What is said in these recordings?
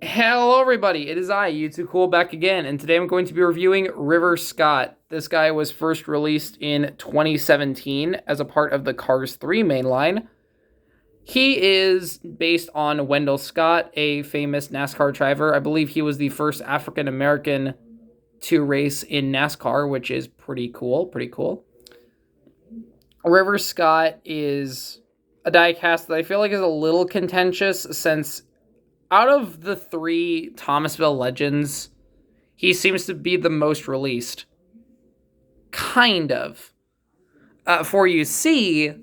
Hello everybody, it is I, U2Cool, back again, and today I'm going to be reviewing River Scott. This guy was first released in 2017 as a part of the Cars 3 mainline. He is based on Wendell Scott, a famous NASCAR driver. I believe he was the first African American to race in NASCAR, which is pretty cool, River Scott is a diecast that I feel like is a little contentious since out of the three Thomasville legends, he seems to be the most released. Kind of. For you see,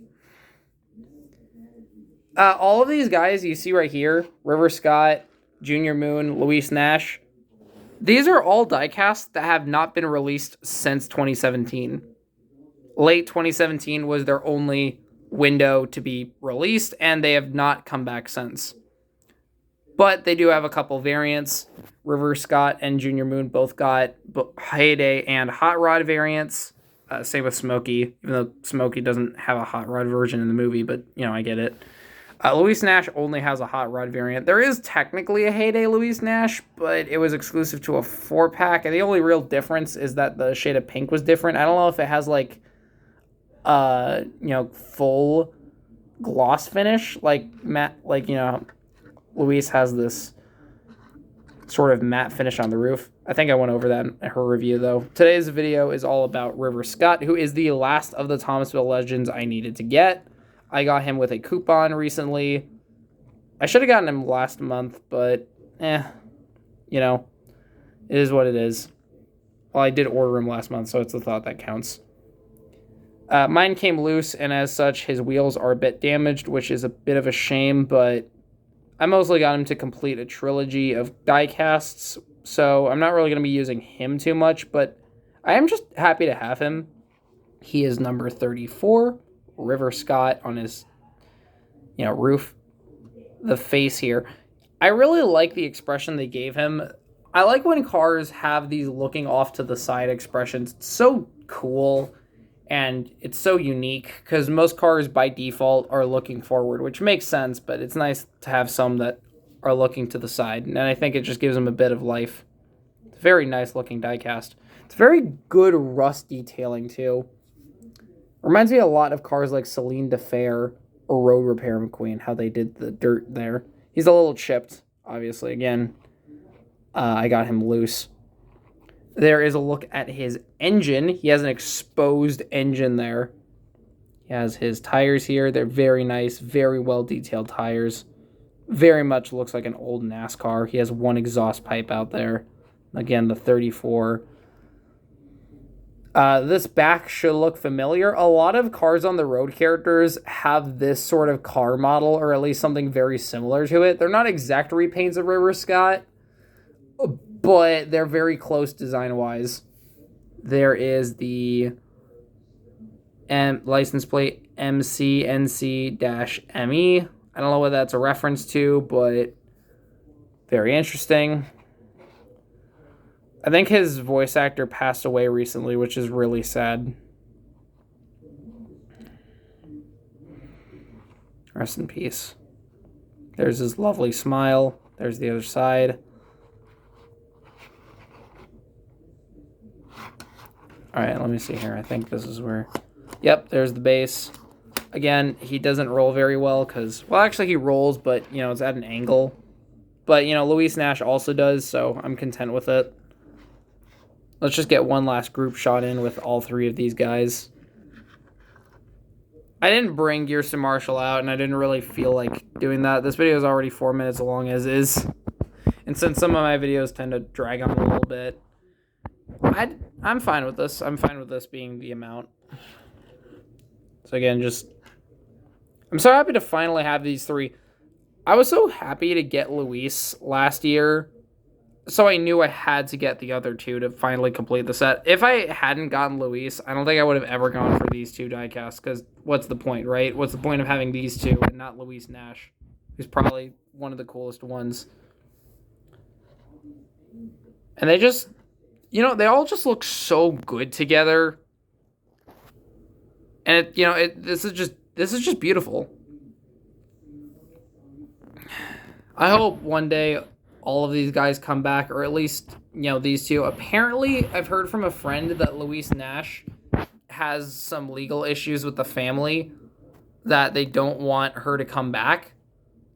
all of these guys you see right here, River Scott, Junior Moon, Luis Nash, these are all diecasts that have not been released since 2017. Late 2017 was their only window to be released, and they have not come back since. But they do have a couple variants. River Scott and Junior Moon both got Heyday and Hot Rod variants. Same with Smokey, even though Smokey doesn't have a Hot Rod version in the movie, but, I get it. Luis Nash only has a Hot Rod variant. There is technically a Heyday Luis Nash, but it was exclusive to a 4-pack, and the only real difference is that the shade of pink was different. I don't know if it has, full gloss finish, Luis has this sort of matte finish on the roof. I think I went over that in her review, though. Today's video is all about River Scott, who is the last of the Thomasville legends I needed to get. I got him with a coupon recently. I should have gotten him last month, but, it is what it is. Well, I did order him last month, so it's the thought that counts. Mine came loose, and as such, his wheels are a bit damaged, which is a bit of a shame, but I mostly got him to complete a trilogy of diecasts, so I'm not really going to be using him too much, but I am just happy to have him. He is number 34, River Scott on his, roof. The face here. I really like the expression they gave him. I like when cars have these looking off to the side expressions. It's so cool. And it's so unique because most cars by default are looking forward, which makes sense, but it's nice to have some that are looking to the side. And I think it just gives them a bit of life. It's a very nice looking diecast. It's very good rust detailing too. Reminds me a lot of cars like Celine DeFair or Road Repair McQueen, how they did the dirt there. He's a little chipped, obviously. Again, I got him loose. There is a look at his engine. He has an exposed engine there. He has his tires here. They're very nice, very well detailed tires. Very much looks like an old NASCAR. He has one exhaust pipe out there. Again, the 34. This back should look familiar. A lot of Cars on the Road characters have this sort of car model, or at least something very similar to it. They're not exact repaints of River Scott, but they're very close design-wise. There is the license plate MCNC-ME. I don't know what that's a reference to, but very interesting. I think his voice actor passed away recently, which is really sad. Rest in peace. There's his lovely smile. There's the other side. Alright, let me see here. I think this is where... Yep, there's the base. Again, he doesn't roll very well because... Well, actually, he rolls, but, it's at an angle. But, Luis Nash also does, so I'm content with it. Let's just get one last group shot in with all three of these guys. I didn't bring Gearston Marshall out, and I didn't really feel like doing that. This video is already 4 minutes long as is. And since some of my videos tend to drag on a little bit, I'm fine with this. I'm fine with this being the amount. So again, I'm so happy to finally have these three. I was so happy to get Luis last year, so I knew I had to get the other two to finally complete the set. If I hadn't gotten Luis, I don't think I would have ever gone for these two diecasts, because what's the point, right? What's the point of having these two and not Luis Nash, who's probably one of the coolest ones? And they just... they all just look so good together. And this is just beautiful. I hope one day all of these guys come back, or at least, these two. Apparently, I've heard from a friend that Louise Nash has some legal issues with the family that they don't want her to come back,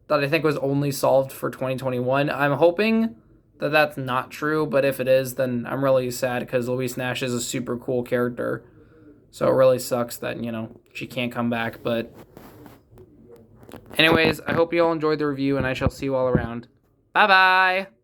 that I think was only solved for 2021. I'm hoping that that's not true, but if it is, then I'm really sad because Louise Nash is a super cool character. So it really sucks that, she can't come back. But anyways, I hope you all enjoyed the review, and I shall see you all around. Bye-bye!